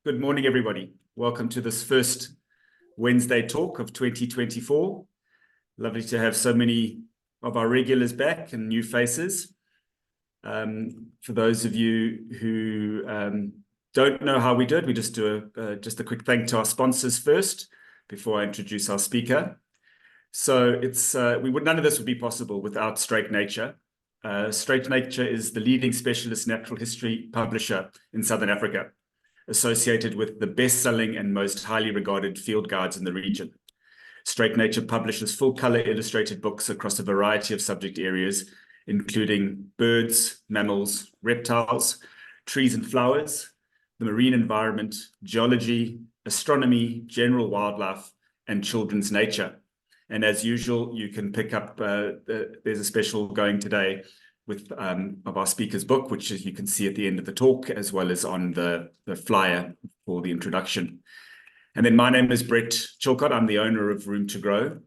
Good morning, everybody. Welcome to this first Wednesday talk of 2024. Lovely to have so many of our regulars back and new faces. For those of you who don't know how we do it, we just do a quick thank to our sponsors first before I introduce our speaker. So none of this would be possible without Straight Nature. Straight Nature is the leading specialist natural history publisher in Southern Africa, associated with the best-selling and most highly regarded field guides in the region. Straight Nature publishes full-color illustrated books across a variety of subject areas, including birds, mammals, reptiles, trees and flowers, the marine environment, geology, astronomy, general wildlife, and children's nature. And as usual, you can pick up, there's a special going today of our speaker's book, which you can see at the end of the talk, as well as on the flyer for the introduction. And then my name is Brett Chilcott. I'm the owner of Room to Grow.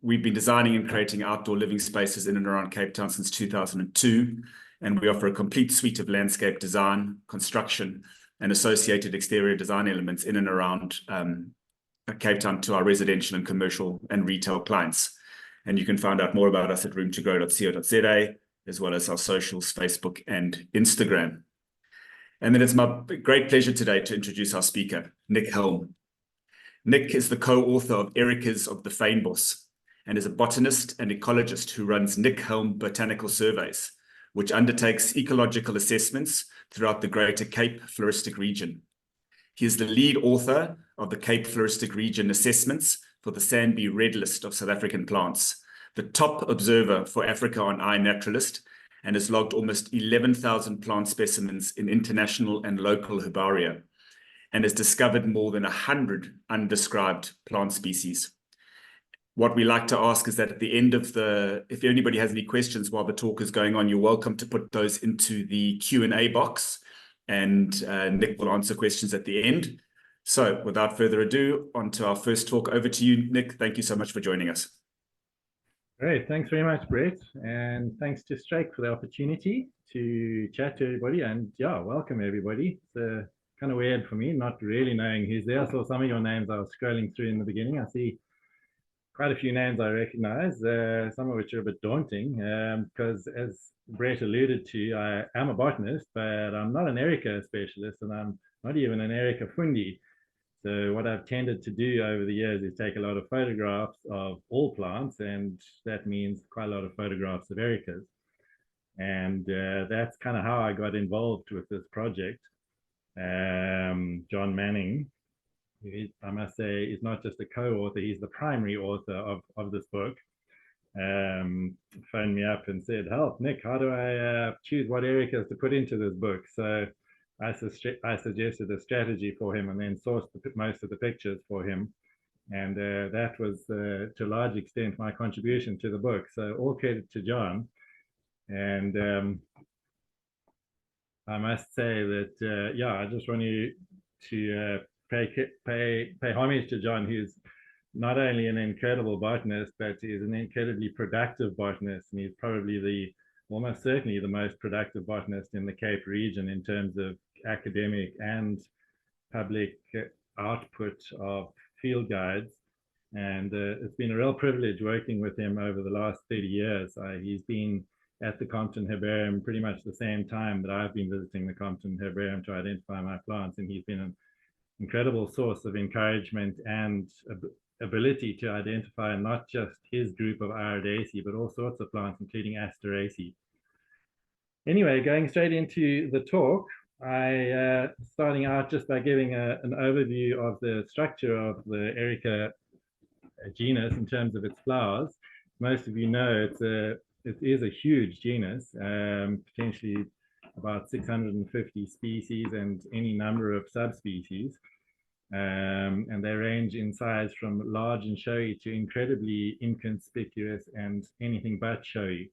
We've been designing and creating outdoor living spaces in and around Cape Town since 2002, and we offer a complete suite of landscape design, construction, and associated exterior design elements in and around Cape Town to our residential and commercial and retail clients. And you can find out more about us at roomtogrow.co.za, as well as our socials, Facebook and Instagram. And then it's my great pleasure today to introduce our speaker, Nick Helm. Nick is the co-author of Erica's of the Fynbos and is a botanist and ecologist who runs Nick Helm Botanical Surveys, which undertakes ecological assessments throughout the greater Cape Floristic region. He is the lead author of the Cape Floristic Region Assessments for the Sandby Red List of South African plants, the top observer for Africa on iNaturalist, and has logged almost 11,000 plant specimens in international and local herbaria, and has discovered more than 100 undescribed plant species. What we like to ask is that at the end of if anybody has any questions while the talk is going on, you're welcome to put those into the Q&A box, and Nick will answer questions at the end. So without further ado, on to our first talk. Over to you, Nick. Thank you so much for joining us. Great, thanks very much, Brett, and thanks to Strike for the opportunity to chat to everybody. And yeah, welcome everybody. It's kind of weird for me not really knowing who's there. I saw some of your names I was scrolling through in the beginning. I see quite a few names I recognize, some of which are a bit daunting, because as Brett alluded to, I am a botanist, but I'm not an Erica specialist, and I'm not even an Erica fundi. So what I've tended to do over the years is take a lot of photographs of all plants, and that means quite a lot of photographs of Ericas. And that's kind of how I got involved with this project. John Manning, who I must say is not just a co-author, he's the primary author of this book, phoned me up and said, help, Nick, how do I choose what Ericas to put into this book? So I suggested a strategy for him and then sourced most of the pictures for him. And that was, to a large extent, my contribution to the book. So all credit to John. And I must say that, yeah, I just want to pay homage to John, who's not only an incredible botanist, but is an incredibly productive botanist. And he's probably almost certainly the most productive botanist in the Cape region in terms of academic and public output of field guides. And it's been a real privilege working with him over the last 30 years. He's been at the Compton Herbarium pretty much the same time that I've been visiting the Compton Herbarium to identify my plants. And he's been an incredible source of encouragement and ability to identify not just his group of Iridaceae, but all sorts of plants, including Asteraceae. Anyway, going straight into the talk, starting out just by giving an overview of the structure of the Erica genus in terms of its flowers. Most of you know it is a huge genus, potentially about 650 species and any number of subspecies. And they range in size from large and showy to incredibly inconspicuous and anything but showy.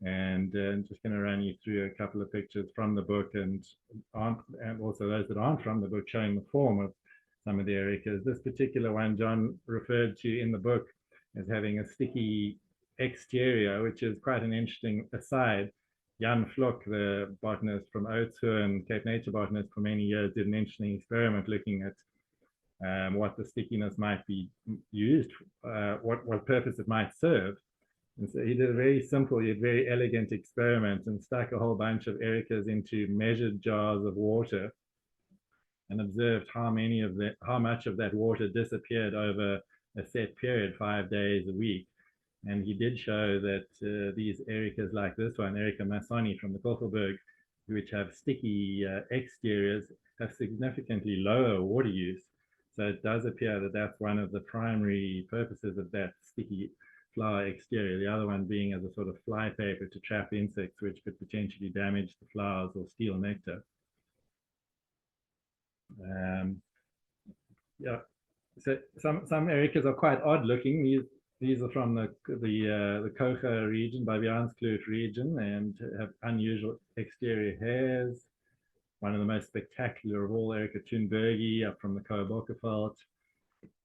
And I'm just going to run you through a couple of pictures from the book and also those that aren't from the book, showing the form of some of the Ericas. This particular one John referred to in the book as having a sticky exterior, which is quite an interesting aside. Jan Vlok, the botanist from Oudtshoorn and Cape Nature botanist for many years, did an interesting experiment looking at what the stickiness might be used, what purpose it might serve. And so he did a very simple yet very elegant experiment and stuck a whole bunch of ericas into measured jars of water and observed how much of that water disappeared over a set period, 5 days a week. And he did show that these ericas like this one, Erica masoni from the Kogelberg, which have sticky exteriors, have significantly lower water use. So it does appear that that's one of the primary purposes of that sticky flower exterior, the other one being as a sort of fly paper to trap insects, which could potentially damage the flowers or steal nectar. Yeah, so some ericas are quite odd looking. These are from the Kocha region, Bavianskloof region, and have unusual exterior hairs. One of the most spectacular of all, Erica thunbergi, up from the Koabokkerveld.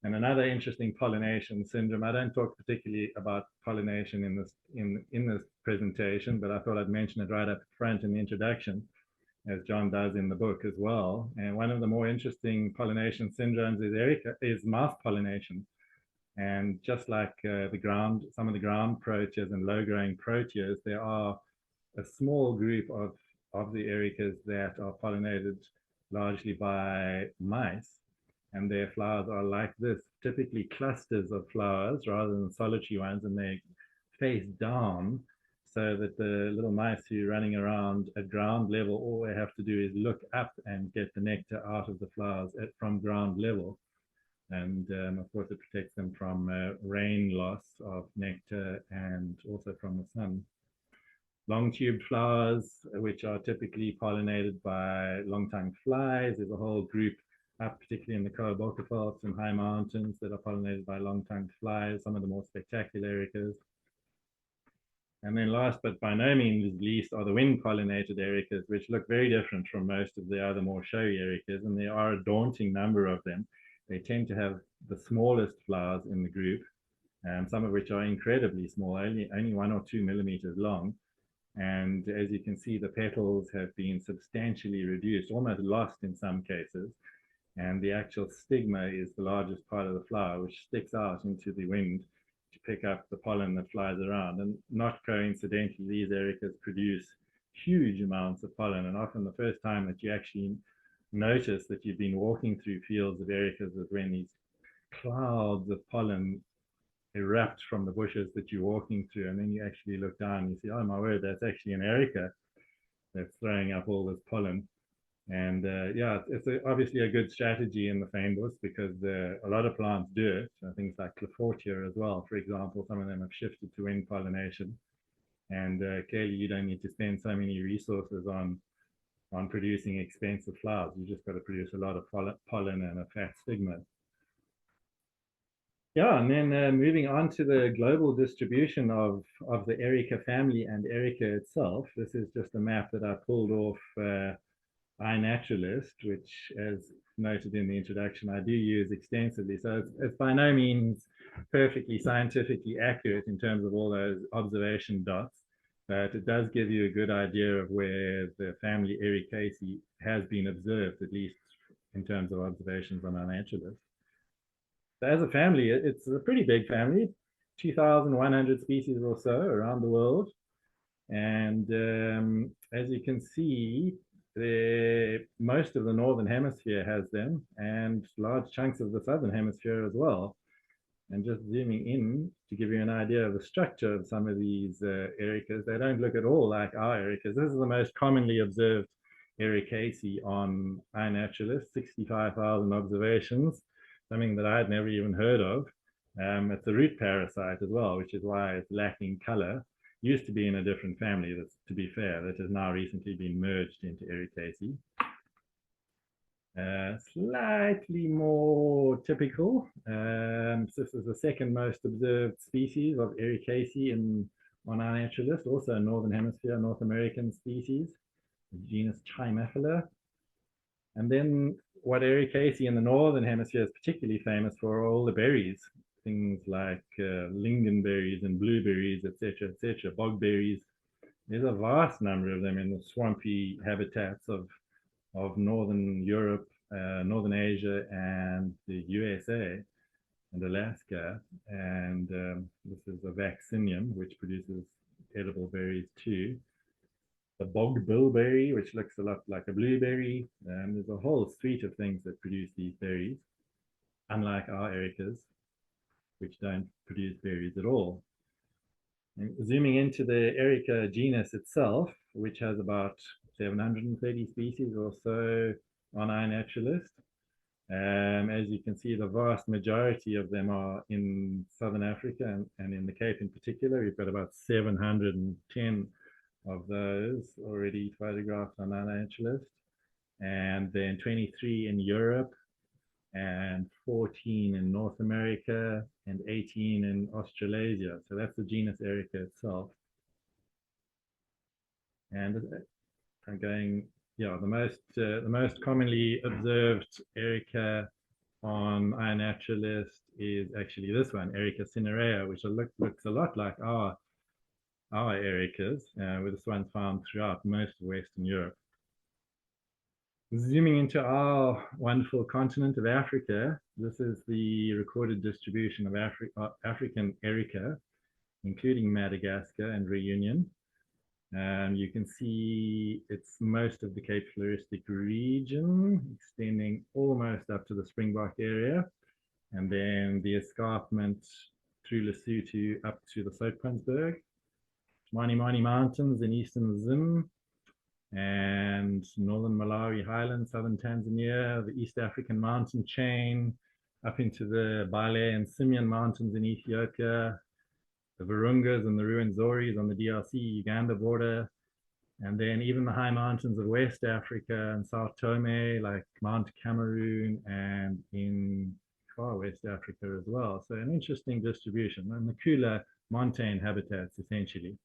And another interesting pollination syndrome. I don't talk particularly about pollination in this presentation, but I thought I'd mention it right up front in the introduction, as John does in the book as well. And one of the more interesting pollination syndromes is mouth pollination. And just like some of the ground proteas and low-growing proteas, there are a small group of the ericas that are pollinated largely by mice, and their flowers are like this, typically clusters of flowers rather than solitary ones, and they face down so that the little mice who are running around at ground level, all they have to do is look up and get the nectar out of the flowers from ground level. And of course, it protects them from rain loss of nectar and also from the sun. Long-tubed flowers, which are typically pollinated by long-tongued flies. There's a whole group up, particularly in the Koabokkervelds and high mountains, that are pollinated by long-tongued flies, some of the more spectacular ericas. And then last, but by no means least, are the wind-pollinated ericas, which look very different from most of the other more showy ericas, and there are a daunting number of them. They tend to have the smallest flowers in the group, some of which are incredibly small, only 1 or 2 millimeters long. And as you can see, the petals have been substantially reduced, almost lost in some cases. And the actual stigma is the largest part of the flower, which sticks out into the wind to pick up the pollen that flies around. And not coincidentally, these ericas produce huge amounts of pollen. And often the first time that you actually notice that you've been walking through fields of ericas is when these clouds of pollen erupt from the bushes that you're walking through, and then you actually look down and you see, oh my word, that's actually an erica that's throwing up all this pollen. And yeah, it's obviously a good strategy in the Fynbos because a lot of plants do it. So things like Clifortia as well, for example, some of them have shifted to wind pollination. And clearly you don't need to spend so many resources on producing expensive flowers. You just got to produce a lot of pollen and a fat stigma. Yeah, and then moving on to the global distribution of the Erica family and Erica itself. This is just a map that I pulled off iNaturalist, which, as noted in the introduction, I do use extensively. So it's by no means perfectly scientifically accurate in terms of all those observation dots, but it does give you a good idea of where the family Ericaceae has been observed, at least in terms of observations on iNaturalist. So as a family, it's a pretty big family, 2,100 species or so around the world. And as you can see, most of the northern hemisphere has them, and large chunks of the southern hemisphere as well. And just zooming in to give you an idea of the structure of some of these ericas, they don't look at all like our ericas. This is the most commonly observed Ericaceae on iNaturalist, 65,000 observations, something that I had never even heard of. It's a root parasite as well, which is why it's lacking color. Used to be in a different family, that's, to be fair, that has now recently been merged into Ericaceae. Slightly more typical. This is the second most observed species of Ericaceae on iNaturalist, also a Northern Hemisphere, North American species, genus Chimaphila. And then what Ericaceae in the Northern Hemisphere is particularly famous for are all the berries, things like lingonberries and blueberries, etc., bogberries, there's a vast number of them in the swampy habitats of northern Europe, northern Asia, and the USA and Alaska. And this is a vaccinium, which produces edible berries too. The bog bilberry, which looks a lot like a blueberry. There's a whole suite of things that produce these berries, unlike our ericas, which don't produce berries at all. And zooming into the erica genus itself, which has about 730 species or so on iNaturalist. As you can see, the vast majority of them are in Southern Africa and in the Cape in particular. We've got about 710 of those already photographed on iNaturalist, and then 23 in Europe, and 14 in North America, and 18 in Australasia. So that's the genus Erica itself. And I'm going, yeah, the most commonly observed Erica on iNaturalist is actually this one, Erica cinerea, which looks a lot like our ericas, with this one found throughout most of Western Europe. Zooming into our wonderful continent of Africa, this is the recorded distribution of African erica, including Madagascar and Reunion. You can see it's most of the Cape Floristic region, extending almost up to the Springbok area, and then the escarpment through Lesotho up to the Soutpansberg, Mani Mani Mountains in eastern Zim, and northern Malawi highlands, southern Tanzania, the East African mountain chain, up into the Bale and Simien mountains in Ethiopia, the Virungas and the Ruwenzoris on the DRC-Uganda border, and then even the high mountains of West Africa and South Tome, like Mount Cameroon, and in far West Africa as well. So an interesting distribution, and the cooler montane habitats, essentially.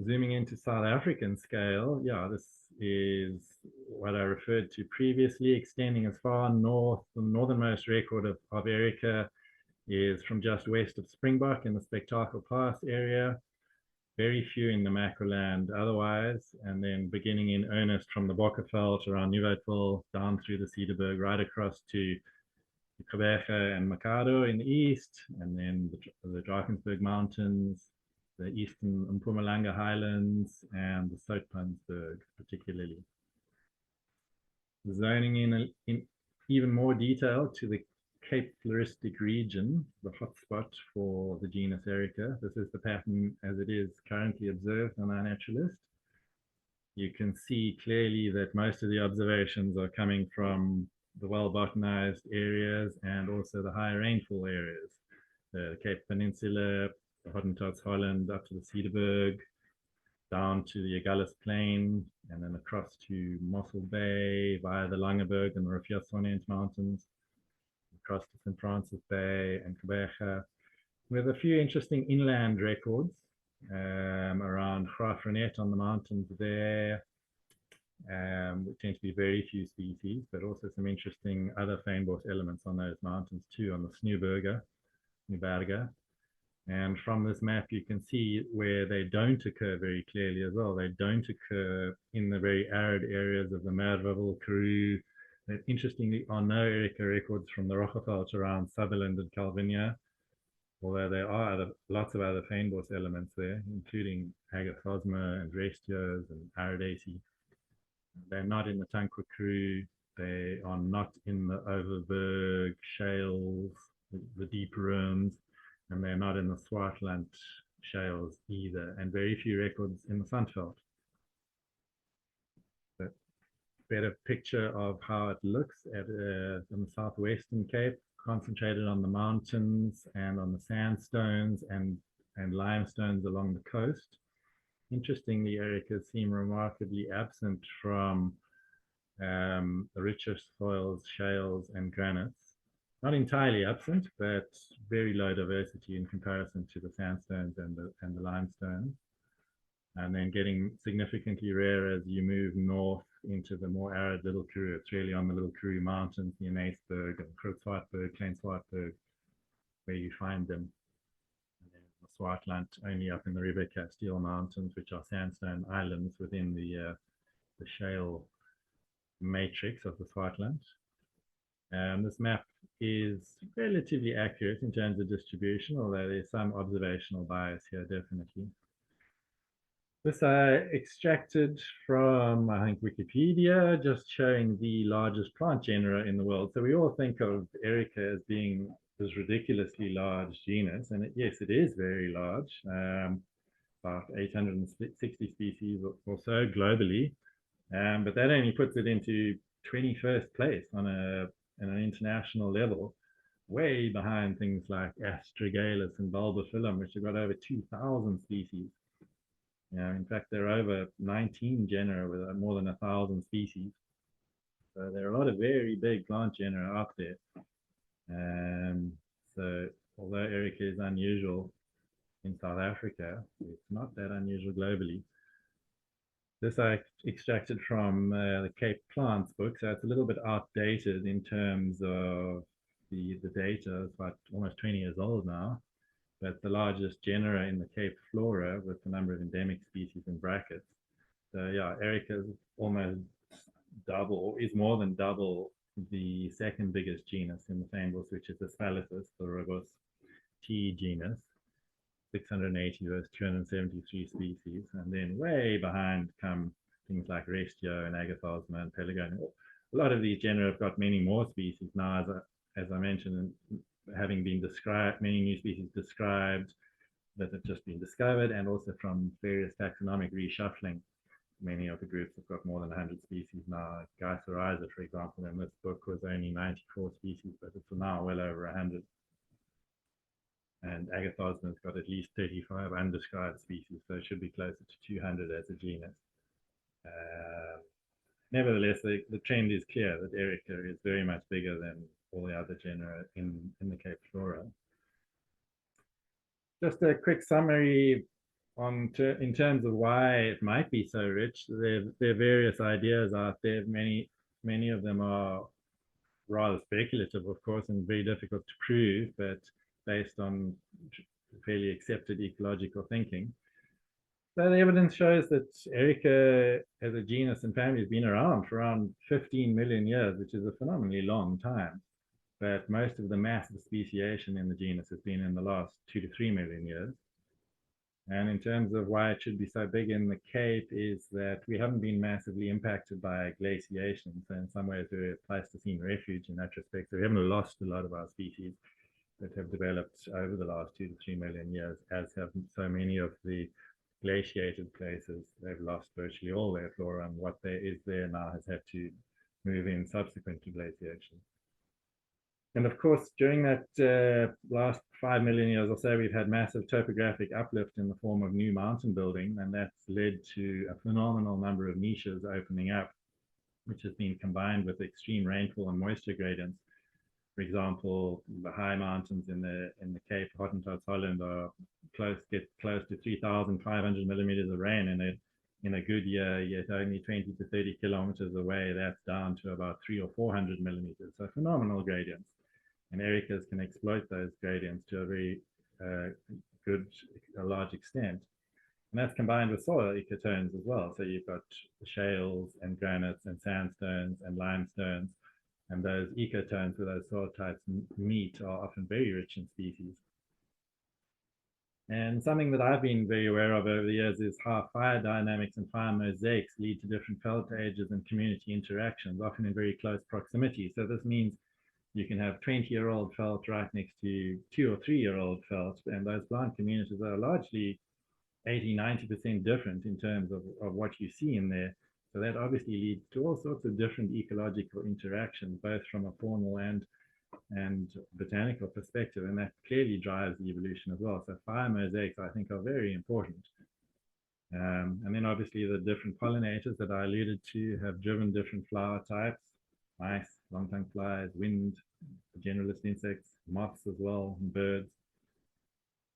Zooming into South African scale, yeah, this is what I referred to previously, extending as far north. The northernmost record of erica is from just west of Springbok in the Spectacle Pass area. Very few in the Macroland otherwise, and then beginning in earnest from the Bokkerveld around Nieuwoudtville, down through the Cederberg, right across to Gqeberha and Mikado in the east, and then the Drakensberg Mountains, the eastern Mpumalanga Highlands, and the Soutpansberg particularly. Zoning in even more detail to the Cape Floristic region, the hotspot for the genus Erica. This is the pattern as it is currently observed on iNaturalist. You can see clearly that most of the observations are coming from the well-botanized areas and also the high rainfall areas. The Cape Peninsula, the Hottentots Holland, up to the Cederberg, down to the Agulhas Plain, and then across to Mossel Bay via the Langeberg and the Rifjasonent Mountains, across to St. Francis Bay and Gqeberha, with a few interesting inland records around Graafrenet on the mountains there. There tend to be very few species, but also some interesting other Fynbos elements on those mountains too, on the Snuberga. And from this map, you can see where they don't occur very clearly as well. They don't occur in the very arid areas of the Merwewel, Karoo. There interestingly are no erica records from the Roggeveld around Sutherland and Calvinia, although there are lots of other Fynbos elements there, including Agathosma and Restios and Aridaceae. They're not in the Tankwa Karoo. They are not in the Overberg shales, the deep ruins, and they're not in the Swartland shales either, and very few records in the Sandveld. But better picture of how it looks in the southwestern Cape, concentrated on the mountains and on the sandstones and limestones along the coast. Interestingly, ericas seem remarkably absent from the richer soils, shales, and granites. Not entirely absent, but very low diversity in comparison to the sandstones and the limestones. And then getting significantly rarer as you move north into the more arid Little Karoo. It's really on the Little Karoo Mountains near Naceberg and Groot-Swartberg, Klein Swartberg, where you find them. And then the Swartland only up in the River Castile Mountains, which are sandstone islands within the shale matrix of the Swartland. This map is relatively accurate in terms of distribution, although there's some observational bias here, definitely. This I extracted from, I think, Wikipedia, just showing the largest plant genera in the world. So we all think of Erica as being this ridiculously large genus, and yes, it is very large, about 860 species or so globally, but that only puts it into 21st place on an international level, way behind things like Astragalus and Bulbophyllum, which have got over 2,000 species. In fact, there are over 19 genera with more than 1,000 species. So there are a lot of very big plant genera out there. So although Erica is unusual in South Africa, it's not that unusual globally. This I extracted from the Cape Plants book, so it's a little bit outdated in terms of the data. It's about almost 20 years old now. But the largest genera in the Cape flora with the number of endemic species in brackets. So yeah, Erica is almost double, is more than double the second biggest genus in the Fynbos, which is the Spalathus, the robust tea genus, 680 versus 273 species. And then way behind come things like Restio and Agathosma and Pelagonia. A lot of these genera have got many more species now, as I mentioned, having been described, many new species described that have just been discovered, and also from various taxonomic reshuffling. Many of the groups have got more than 100 species now. Gythorhiza, for example, in this book was only 94 species, but it's now well over 100. And Agathosma's got at least 35 undescribed species, so it should be closer to 200 as a genus. Nevertheless, the trend is clear that Erica is very much bigger than all the other genera in the Cape flora. Just a quick summary in terms of why it might be so rich. There are various ideas out there. Many of them are rather speculative, of course, and very difficult to prove, but based on fairly accepted ecological thinking. So the evidence shows that Erica as a genus and family has been around for around 15 million years, which is a phenomenally long time. But most of the massive speciation in the genus has been in the last 2 to 3 million years. And in terms of why it should be so big in the Cape is that we haven't been massively impacted by glaciation. So in some ways we're a Pleistocene refuge in that respect. So we haven't lost a lot of our species that have developed over the last 2 to 3 million years, as have so many of the glaciated places. They've lost virtually all their flora, and what there is there now has had to move in subsequent to glaciation. And of course, during that last 5 million years or so, we've had massive topographic uplift in the form of new mountain building, and that's led to a phenomenal number of niches opening up, which has been combined with extreme rainfall and moisture gradients. For example, the high mountains in the Cape, Hottentots, Holland, get close to 3,500 millimeters of rain in a good year, yet only 20 to 30 kilometers away, that's down to about 300 or 400 millimeters. So phenomenal gradients. And Ericas can exploit those gradients to a very large extent. And that's combined with soil ecotones as well. So you've got shales and granites and sandstones and limestones. And those ecotones where those soil types meet are often very rich in species. And something that I've been very aware of over the years is how fire dynamics and fire mosaics lead to different felt ages and community interactions, often in very close proximity. So this means you can have 20-year-old felt right next to 2 or 3-year-old felt, and those plant communities are largely 80–90% different in terms of what you see in there. So that obviously leads to all sorts of different ecological interactions, both from a faunal and botanical perspective, and that clearly drives the evolution as well. So fire mosaics, I think, are very important. And then obviously the different pollinators that I alluded to have driven different flower types, mice, long-tongued flies, wind, generalist insects, moths as well, and birds.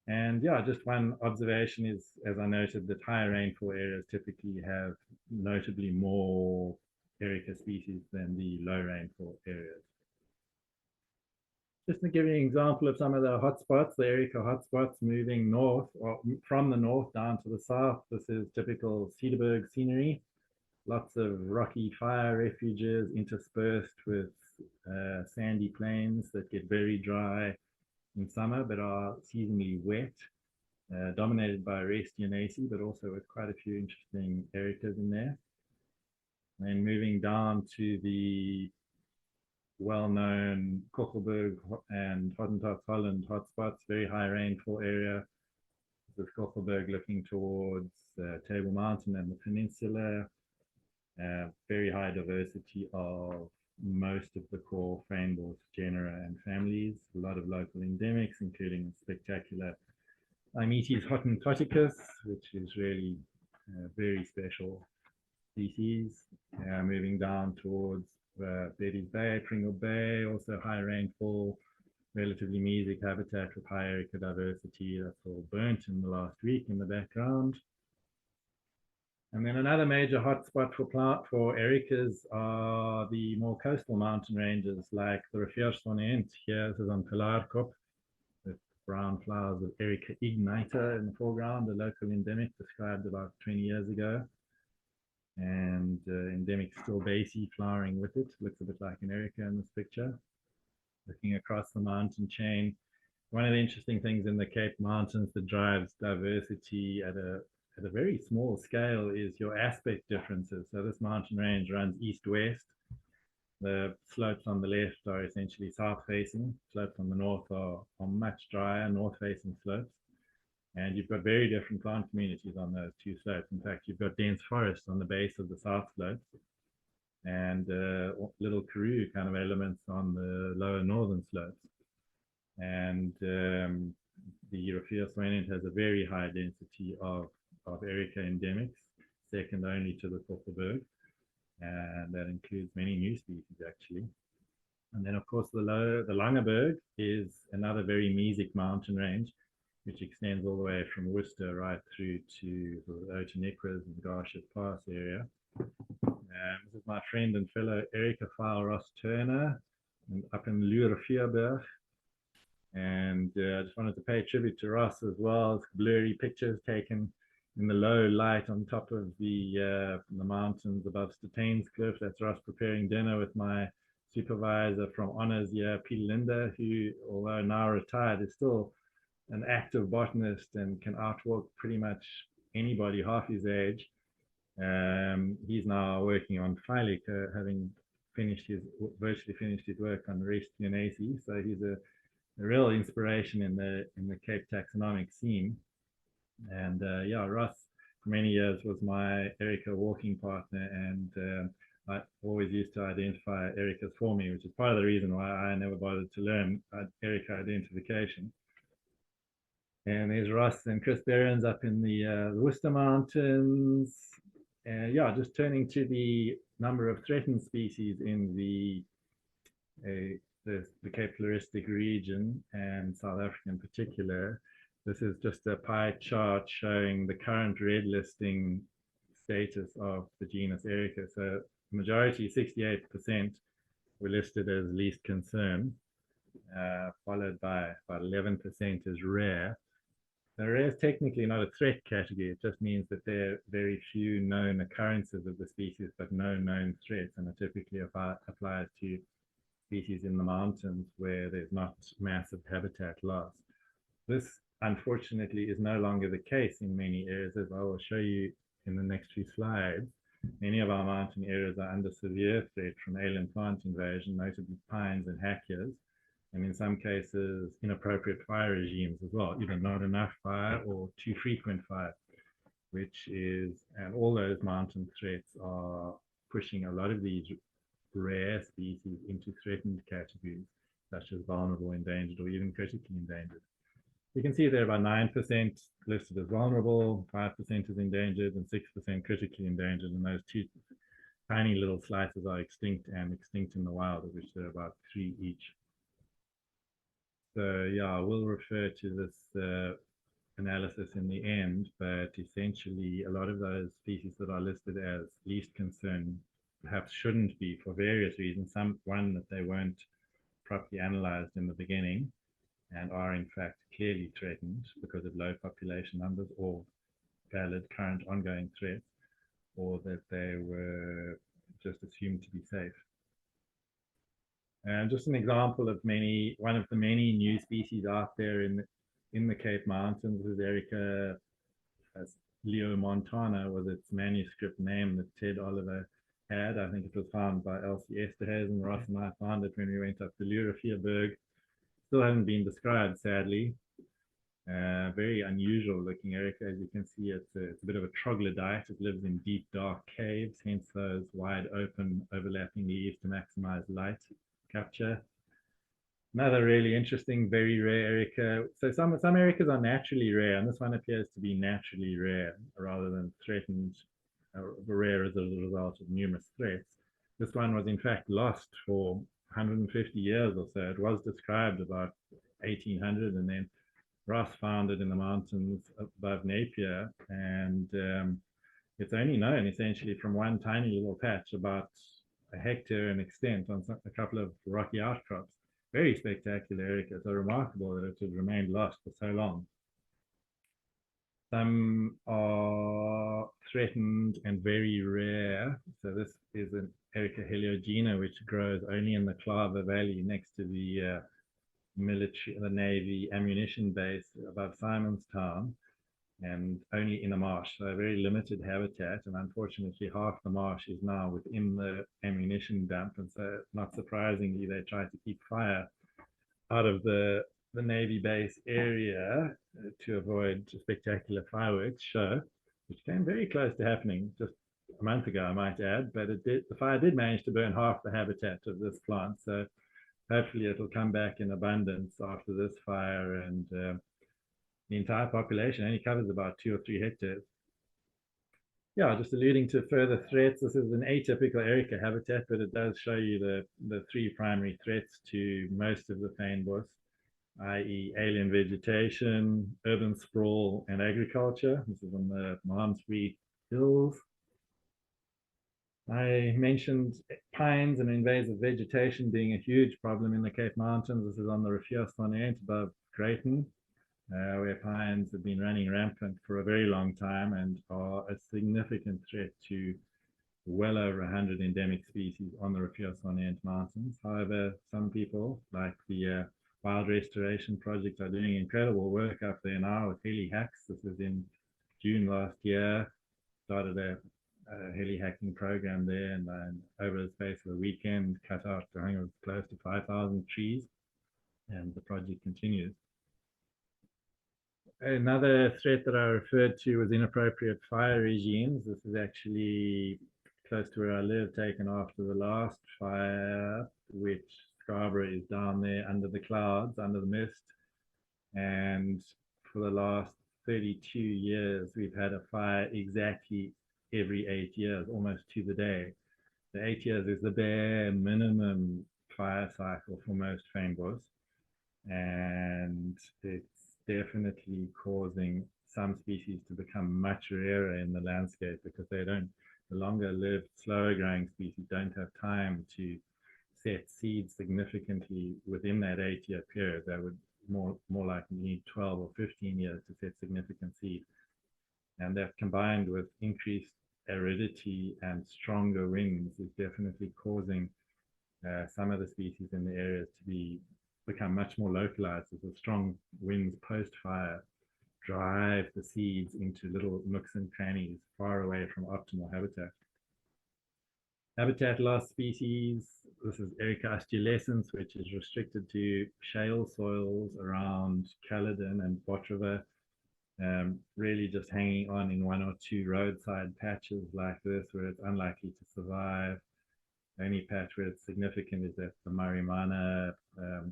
And yeah, just one observation is, as I noted, that higher rainfall areas typically have notably more Erica species than the low rainfall areas. just to give you an example of some of the hotspots, the Erica hotspots moving north, or from the north down to the south. This is typical Cederberg scenery. Lots of rocky fire refuges interspersed with sandy plains that get very dry in summer but are seasonally wet, dominated by Restianaceae, but also with quite a few interesting Ericas in there. And moving down to the well-known Kogelberg and Hottentots Holland hotspots, very high rainfall area. This is Kogelberg looking towards Table Mountain and the peninsula. Very high diversity of most of the core Fynbos genera and families. A lot of local endemics, including spectacular Imetes hottentoticus, which is really a very special species. Moving down towards Betty's Bay, Pringle Bay, also high rainfall, relatively mesic habitat with high Erica diversity. That's all burnt in the last week in the background. And then another major hotspot for Ericas are the more coastal mountain ranges like the Riviersonent. Here, this is on Pilarkop, with brown flowers of Erica ignita in the foreground, a local endemic described about 20 years ago. And endemic Stilbaceae flowering with it. Looks a bit like an Erica in this picture. Looking across the mountain chain, one of the interesting things in the Cape Mountains that drives diversity at a very small scale is your aspect differences. So this mountain range runs east-west. The slopes on the left are essentially south-facing. Slopes on the north are much drier, north-facing slopes. And you've got very different plant communities on those two slopes. In fact, you've got dense forest on the base of the south slopes and little karoo kind of elements on the lower northern slopes. And the Riviersonent has a very high density of Erica endemics, second only to the Kogelberg. And that includes many new species, actually. And then, of course, the Langeberg is another very mesic mountain range, which extends all the way from Worcester right through to Outeniquas and Garcias Pass area. This is my friend and fellow Ericophile Ross Turner up in Lurefierberg. And I just wanted to pay tribute to Ross as well. It's blurry pictures taken in the low light on top of the mountains above Statains Cliff. That's Ross preparing dinner with my supervisor from Honours here, Peter Linder, who, although now retired, is still an active botanist and can outwalk pretty much anybody half his age. He's now working on Phylica, having virtually finished his work on Restianaceae. So he's a real inspiration in the Cape taxonomic scene. And yeah, Ross for many years was my Erica walking partner, and I always used to identify Ericas for me, which is part of the reason why I never bothered to learn Erica identification. And there's Ross and Chris Behrens up in the Worcester Mountains. And yeah, just turning to the number of threatened species in the Cape Floristic region and South Africa in particular. This is just a pie chart showing the current red listing status of the genus Erica. So the majority, 68%, were listed as least concern, followed by about 11% as rare. Now, rare is technically not a threat category. It just means that there are very few known occurrences of the species, but no known threats, and it typically applies to species in the mountains where there's not massive habitat loss. This, unfortunately, is no longer the case in many areas, as I will show you in the next few slides. Many of our mountain areas are under severe threat from alien plant invasion, notably pines and hackers, and in some cases, inappropriate fire regimes as well, either not enough fire or too frequent fire, and all those mountain threats are pushing a lot of these rare species into threatened categories, such as vulnerable, endangered, or even critically endangered. You can see there about 9% listed as vulnerable, 5% as endangered, and 6% critically endangered, and those two tiny little slices are extinct and extinct in the wild, of which there are about 3 each. So yeah, we'll refer to this analysis in the end, but essentially a lot of those species that are listed as least concern perhaps shouldn't be for various reasons. One, that they weren't properly analyzed in the beginning and are in fact clearly threatened because of low population numbers or valid current ongoing threats, or that they were just assumed to be safe. And just an example of one of the many new species out there in the Cape Mountains is Erica Leomontana, was its manuscript name that Ted Oliver had. I think it was found by Elsie Esterhazy. Ross and I found it when we went up to Lurafierberg. Still hasn't been described, sadly. Very unusual looking Erica. As you can see, it's a bit of a troglodyte. It lives in deep, dark caves, hence those wide open, overlapping leaves to maximize light capture. Another really interesting, very rare Erica. So some Ericas are naturally rare, and this one appears to be naturally rare rather than threatened, rare as a result of numerous threats. This one was in fact lost for 150 years or so. It was described about 1800, and then Ross found it in the mountains above Napier, and it's only known essentially from one tiny little patch about a hectare in extent on a couple of rocky outcrops. Very spectacular Erica. So remarkable that it had remained lost for so long. Some are threatened and very rare. So this is an Erica heliogena, which grows only in the Clava Valley next to the Navy ammunition base above Simonstown, and only in a marsh, so a very limited habitat. And unfortunately, half the marsh is now within the ammunition dump, and so not surprisingly, they try to keep fire out of the Navy base area to avoid a spectacular fireworks show, which came very close to happening just a month ago, I might add. But the fire did manage to burn half the habitat of this plant, so hopefully it'll come back in abundance after this fire, and the entire population only covers about 2 or 3 hectares. Yeah, just alluding to further threats. This is an atypical Erica habitat, but it does show you the 3 primary threats to most of the Fynbos, i.e. alien vegetation, urban sprawl, and agriculture. This is on the Malmesbury Hills. I mentioned pines and invasive vegetation being a huge problem in the Cape Mountains. This is on the Riviersfontein above Greyton, where pines have been running rampant for a very long time and are a significant threat to well over 100 endemic species on the Riviersfontein Mountains. However, some people, like the Wild Restoration Project, are doing incredible work up there now with heli hacks. This was in June last year. Started a heli hacking program there, and over the space of a weekend cut out, I think it was close to 5,000 trees, and the project continues. Another threat that I referred to was inappropriate fire regimes. This is actually close to where I live, taken after the last fire, which Scarborough is down there under the clouds, under the mist, and for the last 32 years we've had a fire exactly every 8 years, almost to the day. The 8 years is the bare minimum fire cycle for most Fynbos, and it's definitely causing some species to become much rarer in the landscape because the longer lived, slower growing species don't have time to set seeds significantly within that 8-year period. They would more likely need 12 or 15 years to set significant seed. And that, combined with increased aridity and stronger winds, is definitely causing some of the species in the areas to become much more localized, as the strong winds post-fire drive the seeds into little nooks and crannies far away from optimal habitat. Habitat loss species, this is Erica austulescens, which is restricted to shale soils around Caledon and Bot River, really just hanging on in 1 or 2 roadside patches like this where it's unlikely to survive. The only patch where it's significant is at the Marimana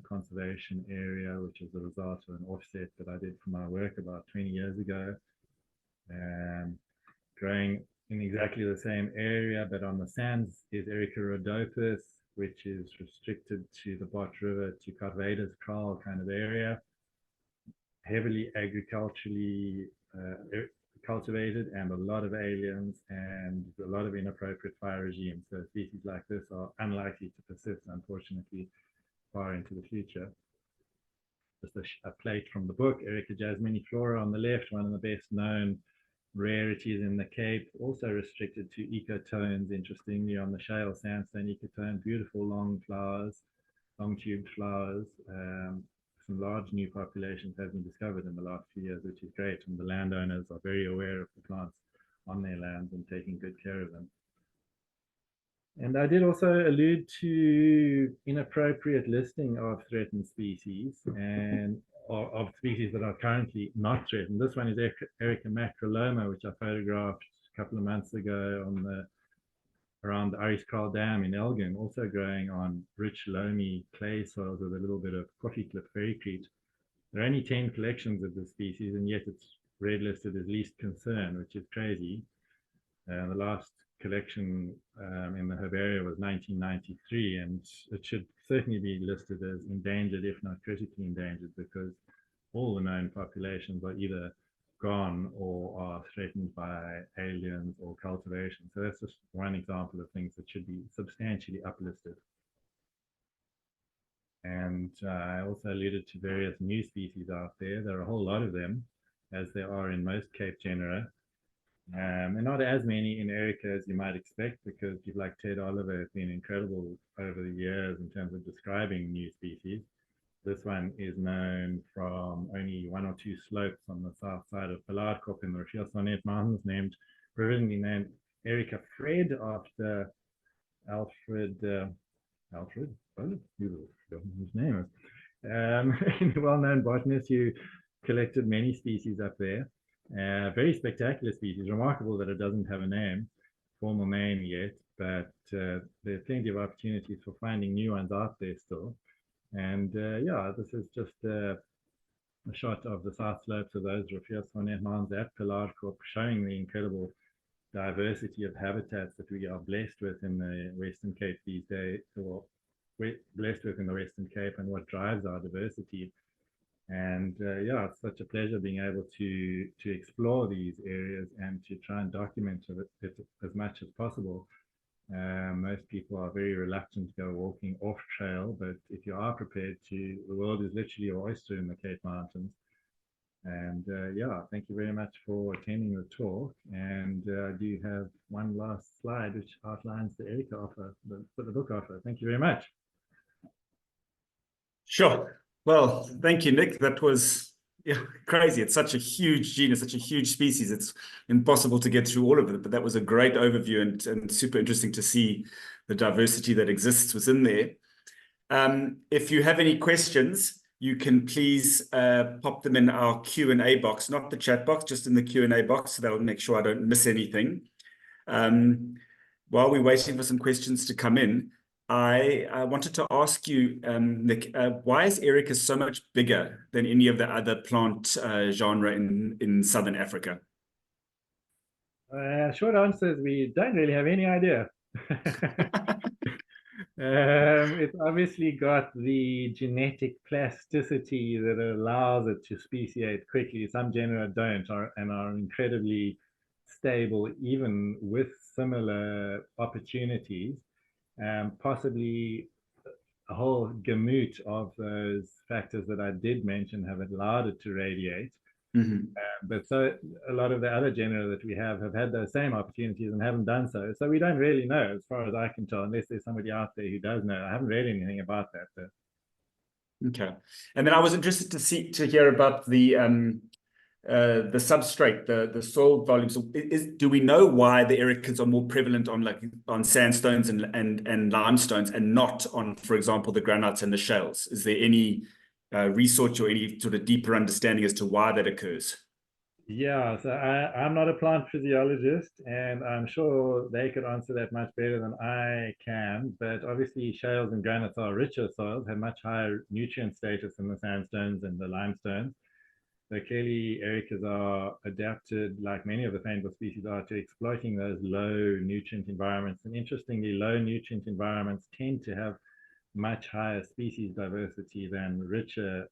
conservation area, which is the result of an offset that I did for my work about 20 years ago. Growing in exactly the same area, but on the sands, is Erica rhodopus, which is restricted to the Bot River to Carvedas Kraal kind of area. Heavily agriculturally cultivated, and a lot of aliens and a lot of inappropriate fire regimes. So species like this are unlikely to persist, unfortunately, far into the future. Just a plate from the book, Erica jasminiflora on the left, one of the best known rarities in the Cape, also restricted to ecotones, interestingly, on the shale sandstone ecotone, beautiful long flowers, long tubed flowers. Some large new populations have been discovered in the last few years, which is great, and the landowners are very aware of the plants on their lands and taking good care of them. And I did also allude to inappropriate listing of threatened species and of species that are currently not threatened. This one is Erica macroloma, which I photographed a couple of months ago around the Ariskraal Dam in Elgin, also growing on rich, loamy clay soils with a little bit of coffee clip ferrycrete. There are only 10 collections of this species, and yet it's red listed as least concern, which is crazy. The last collection in the herbaria was 1993, and it should certainly be listed as endangered, if not critically endangered, because all the known populations are either gone or are threatened by aliens or cultivation. So that's just one example of things that should be substantially uplisted. And I also alluded to various new species out there. There are a whole lot of them, as there are in most Cape genera. And not as many in Erica as you might expect, because people like Ted Oliver have been incredible over the years in terms of describing new species. This one is known from only one or two slopes on the south side of Pillarkop in the Rivier Mountains, provisionally named Erica Fred after Alfred, his name is, a well-known botanist who collected many species up there. Very spectacular species, remarkable that it doesn't have a formal name yet, but there are plenty of opportunities for finding new ones out there still. And yeah, this is just a shot of the south slopes of those Rivier Mountains at Pillarkop, showing the incredible diversity of habitats that we are blessed with in the Western Cape these days, or blessed with in the Western Cape, and what drives our diversity. And yeah, it's such a pleasure being able to explore these areas and to try and document it as much as possible. Most people are very reluctant to go walking off trail, but if you are prepared to, the world is literally your oyster in the Cape Mountains. And yeah, thank you very much for attending the talk. And do you have one last slide which outlines the Erica offer, the book offer? Thank you very much. Sure. Well, thank you, Nick. That was crazy. It's such a huge genus, such a huge species. It's impossible to get through all of it, but that was a great overview and super interesting to see the diversity that exists within there. If you have any questions, you can please pop them in our Q&A box, not the chat box, just in the Q&A box, so that'll make sure I don't miss anything. While we're waiting for some questions to come in, I wanted to ask you, Nick, why is Erica so much bigger than any of the other plant genre in Southern Africa? Short answer is we don't really have any idea. It's obviously got the genetic plasticity that allows it to speciate quickly. Some genera don't, and are incredibly stable, even with similar opportunities. Possibly a whole gamut of those factors that I did mention have allowed it to radiate. But so a lot of the other genera that we have had those same opportunities and haven't done so. So we don't really know, as far as I can tell, unless there's somebody out there who does know. I haven't read anything about that. But... Okay. And then I was interested to hear about the substrate, the soil volumes. Do we know why the Ericas are more prevalent on sandstones and limestones and not on, for example, the granites and the shales? Is there any research or any sort of deeper understanding as to why that occurs? Yeah, so I'm not a plant physiologist, and I'm sure they could answer that much better than I can. But obviously, shales and granites are richer soils, have much higher nutrient status than the sandstones and the limestones. So clearly, Ericas are adapted, like many of the Fynbos species are, to exploiting those low nutrient environments. And interestingly, low nutrient environments tend to have much higher species diversity than richer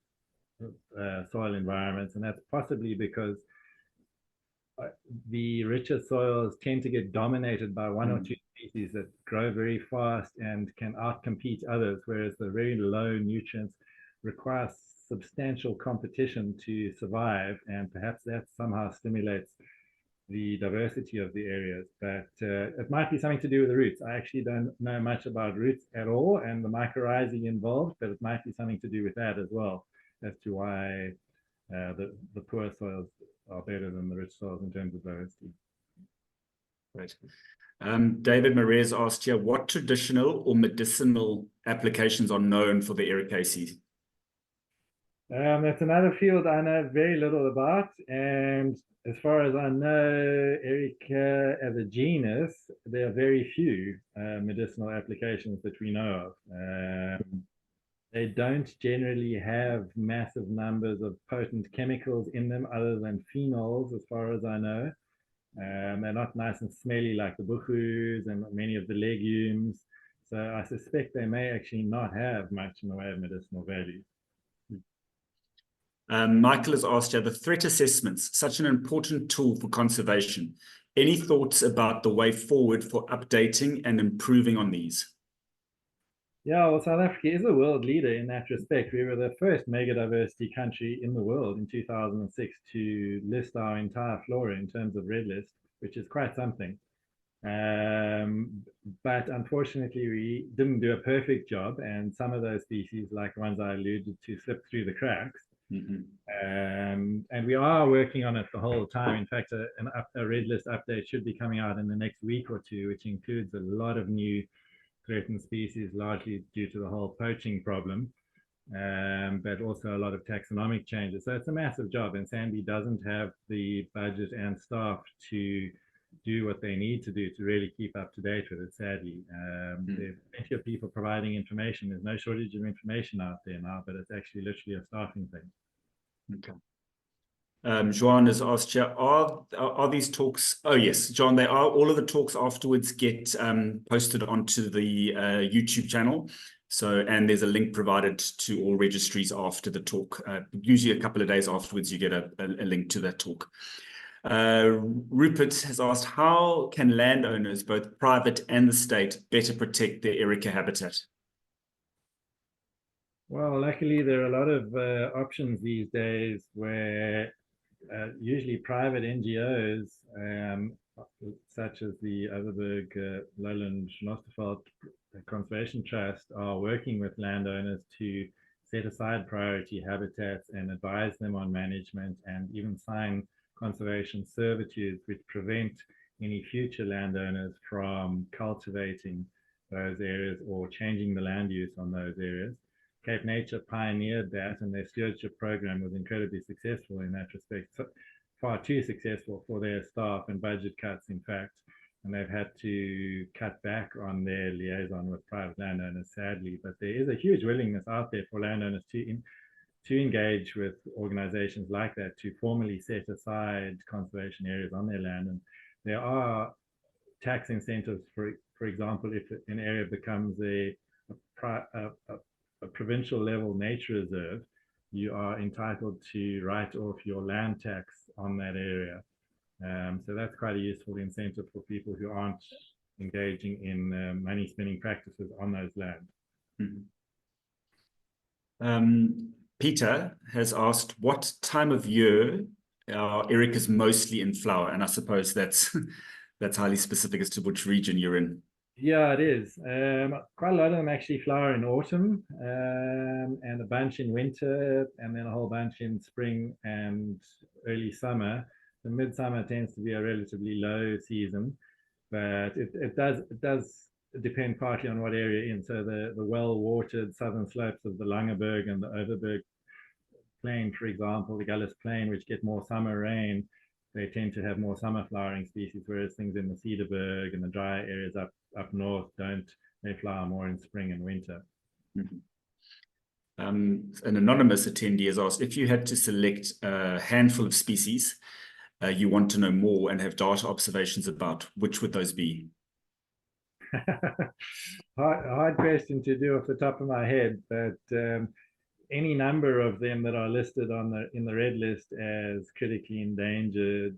soil environments. And that's possibly because the richer soils tend to get dominated by one or two species that grow very fast and can outcompete others, whereas the very low nutrients require substantial competition to survive, and perhaps that somehow stimulates the diversity of the areas. But it might be something to do with the roots. I actually don't know much about roots at all and the mycorrhizae involved, but it might be something to do with that as well, as to why the poor soils are better than the rich soils in terms of diversity. Right. David Marez asked here, what traditional or medicinal applications are known for the Ericaceae? That's another field I know very little about, and as far as I know, Erica as a genus, there are very few medicinal applications that we know of. They don't generally have massive numbers of potent chemicals in them other than phenols, as far as I know. They're not nice and smelly like the buchus and many of the legumes. So I suspect they may actually not have much in the way of medicinal value. Michael has asked, are the threat assessments such an important tool for conservation? Any thoughts about the way forward for updating and improving on these? Yeah, well, South Africa is a world leader in that respect. We were the first megadiversity country in the world in 2006 to list our entire flora in terms of red list, which is quite something. But unfortunately, we didn't do a perfect job, and some of those species, like the ones I alluded to, slipped through the cracks. And we are working on it the whole time. In fact, a red list update should be coming out in the next week or two, which includes a lot of new threatened species, largely due to the whole poaching problem, but also a lot of taxonomic changes. So it's a massive job, and SANBI doesn't have the budget and staff to do what they need to do to really keep up to date with it, sadly. There are plenty of people providing information. There's no shortage of information out there now, but it's actually literally a staffing thing. Okay. Joan has asked you, are these talks? Oh yes, John, they are. All of the talks afterwards get posted onto the YouTube channel. So, and there's a link provided to all registries after the talk. Usually a couple of days afterwards, you get a link to that talk. Rupert has asked, how can landowners, both private and the state, better protect their Erica habitat? Well, luckily there are a lot of options these days where usually private NGOs, such as the Overberg Lowland Schnosterveld Conservation Trust, are working with landowners to set aside priority habitats and advise them on management, and even sign conservation servitudes which prevent any future landowners from cultivating those areas or changing the land use on those areas. Cape Nature pioneered that, and their stewardship program was incredibly successful in that respect, so far too successful for their staff, and budget cuts, in fact, and they've had to cut back on their liaison with private landowners, sadly. But there is a huge willingness out there for landowners to engage with organizations like that, to formally set aside conservation areas on their land. And there are tax incentives, for example, if an area becomes a provincial level nature reserve, you are entitled to write off your land tax on that area. So that's quite a useful incentive for people who aren't engaging in money spending practices on those lands. Peter has asked, what time of year are Ericas mostly in flower? And I suppose that's highly specific as to which region you're in. Yeah, it is. Quite a lot of them actually flower in autumn, and a bunch in winter, and then a whole bunch in spring and early summer. The midsummer tends to be a relatively low season, but it does depend partly on what area you're in. So the well-watered southern slopes of the Langeberg and the Overberg Plain, for example, the Gullis Plain, which get more summer rain, they tend to have more summer flowering species, whereas things in the Cederberg and the dry areas up north don't. They flower more in spring and winter. An anonymous attendee has asked, if you had to select a handful of species you want to know more and have data observations about, which would those be? hard question to do off the top of my head, but any number of them that are listed in the red list as critically endangered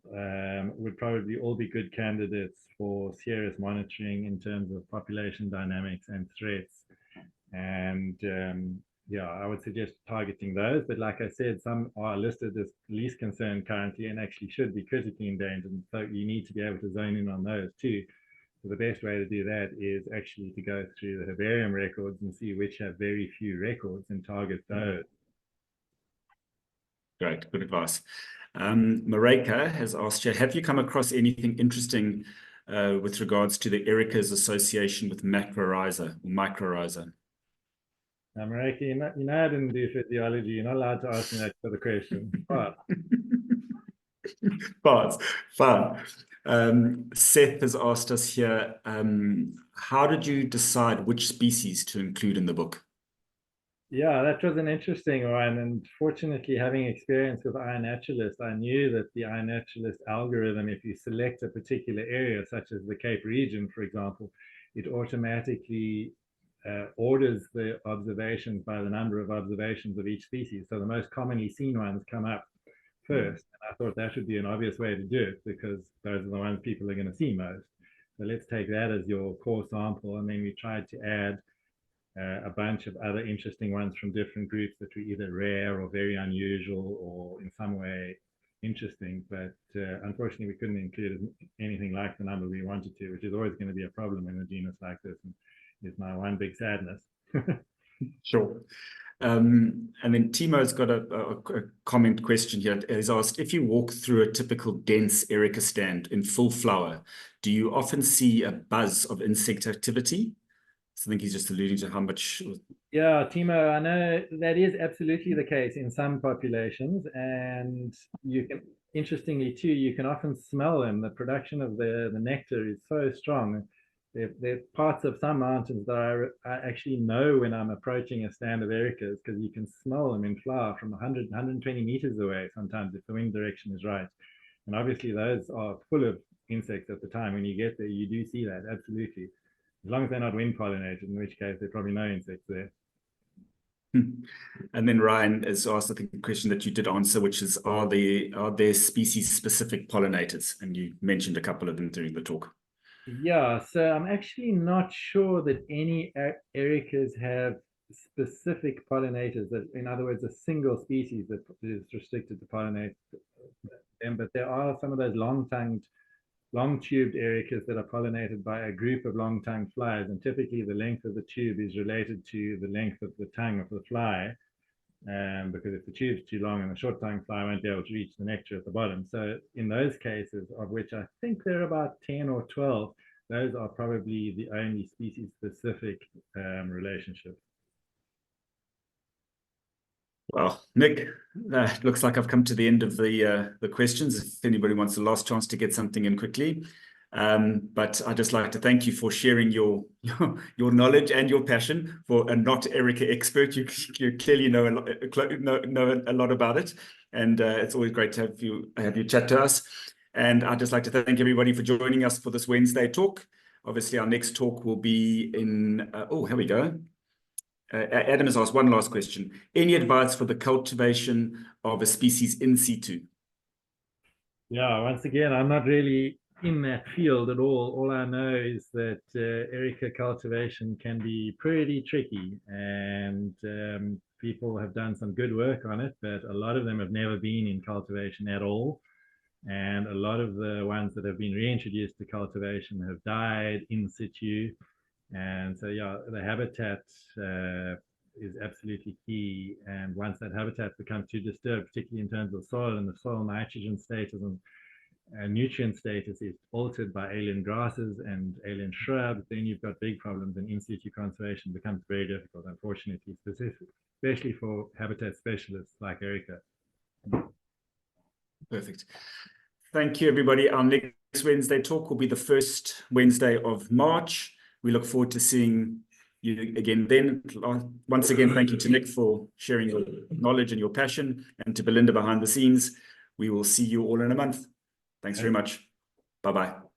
would probably all be good candidates for serious monitoring in terms of population dynamics and threats. And yeah, I would suggest targeting those. But like I said, some are listed as least concern currently and actually should be critically endangered. And so you need to be able to zone in on those too. So the best way to do that is actually to go through the herbarium records and see which have very few records and target those. Great, good advice. Mareka has asked you, have you come across anything interesting with regards to the Erica's association with macrorhiza or mycorrhiza? Mareka, you know I didn't do physiology. You're not allowed to ask me that for the question. But Parts, fun. Seth has asked us here, how did you decide which species to include in the book? yeah, that was an interesting one. And fortunately, having experience with iNaturalist, I knew that the iNaturalist algorithm, if you select a particular area, such as the Cape region, for example, it automatically orders the observations by the number of observations of each species. So the most commonly seen ones come up first. And I thought that should be an obvious way to do it because those are the ones people are going to see most. So let's take that as your core sample. And then we tried to add a bunch of other interesting ones from different groups that were either rare or very unusual or in some way interesting. But unfortunately, we couldn't include anything like the number we wanted to, which is always going to be a problem in a genus like this. And is my one big sadness. Sure. And then Timo's got a comment question here. He's asked, if you walk through a typical dense Erica stand in full flower, do you often see a buzz of insect activity? So I think he's just alluding to how much. Yeah, Timo, I know that is absolutely the case in some populations. And you can, interestingly too, you can often smell them. The production of the nectar is so strong. There are parts of some mountains that I actually know when I'm approaching a stand of ericas because you can smell them in flower from 100, 120 meters away sometimes if the wind direction is right. And obviously those are full of insects at the time. When you get there, you do see that, absolutely. As long as they're not wind pollinated, in which case there's probably no insects there. And then Ryan has asked, I think, the question that you did answer, which is, are there species-specific pollinators? And you mentioned a couple of them during the talk. Yeah, so I'm actually not sure that any ericas have specific pollinators. That, in other words, a single species that is restricted to pollinate them. But there are some of those long-tongued, long-tubed ericas that are pollinated by a group of long-tongued flies, and typically the length of the tube is related to the length of the tongue of the fly. Because if the tube's too long and the short tongue fly won't be able to reach the nectar at the bottom. So in those cases, of which I think there are about 10 or 12, those are probably the only species-specific relationships. Well, Nick, looks like I've come to the end of the questions. If anybody wants the last chance to get something in quickly. But I'd just like to thank you for sharing your knowledge and your passion. For a not Erica expert, you clearly know a lot about it, and it's always great to have you chat to us. And I'd just like to thank everybody for joining us for this Wednesday talk. Obviously, our next talk will be in. Here we go. Adam has asked one last question. Any advice for the cultivation of a species in situ? Yeah, once again, I'm not really in that field at all. All I know is that Erica cultivation can be pretty tricky, and people have done some good work on it, but a lot of them have never been in cultivation at all. And a lot of the ones that have been reintroduced to cultivation have died in situ. And so, yeah, the habitat is absolutely key. And once that habitat becomes too disturbed, particularly in terms of soil and the soil nitrogen status and nutrient status is altered by alien grasses and alien shrubs, then you've got big problems, and in situ conservation becomes very difficult, unfortunately, especially for habitat specialists like Erica. Perfect. Thank you, everybody. Our next Wednesday talk will be the first Wednesday of March. We look forward to seeing you again then. Once again, thank you to Nick for sharing your knowledge and your passion, and to Belinda behind the scenes. We will see you all in a month. Thanks very much. Bye-bye.